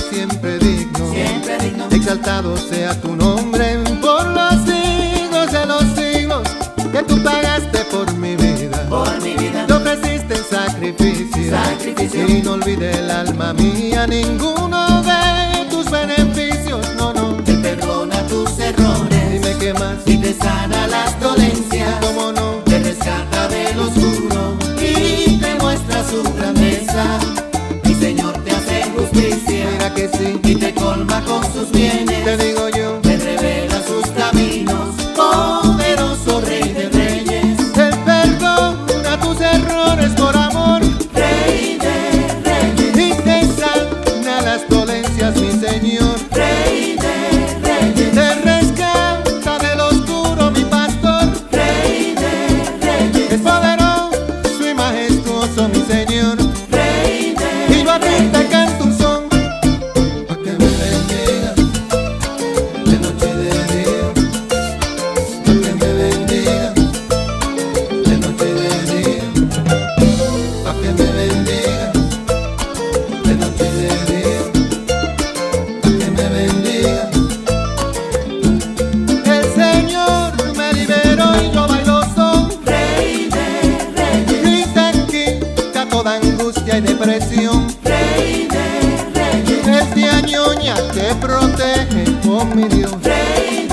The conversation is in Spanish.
siempre digno, exaltado sea tu nombre por los siglos de los siglos, que tú pagaste por mi vida, te ofreciste en sacrificio, y no olvide el alma mía ninguno de tus beneficios, no, no. Te perdona tus errores, Dime qué más, y te sana las dolencias, cómo no, te rescata del oscuro y te muestra su grandeza. Mi Señor te hace justicia, mira que sí, y te colma con sus bienes. te digo yo, Te revela sus caminos, poderoso Rey de Reyes. Él perdona tus errores por amor, Rey de Reyes, y te sana las dolencias, mi Señor. Rey de Reyes, Te rescata del oscuro, mi pastor. Rey de Reyes, Es poderoso y majestuoso, mi Señor. Rey de Y yo a ti te canto un son, pa' que me bendigas de noche y de día, pa' que me bendigas de noche y de día, pa' que me bendigas de noche y de día, pa' que me bendigas. El Señor me liberó y yo bailo son, Rey de Reyes, y te quita toda angustia y depresión. Rey de Reyes, Es de añoña que protege, oh mi Dios. Rey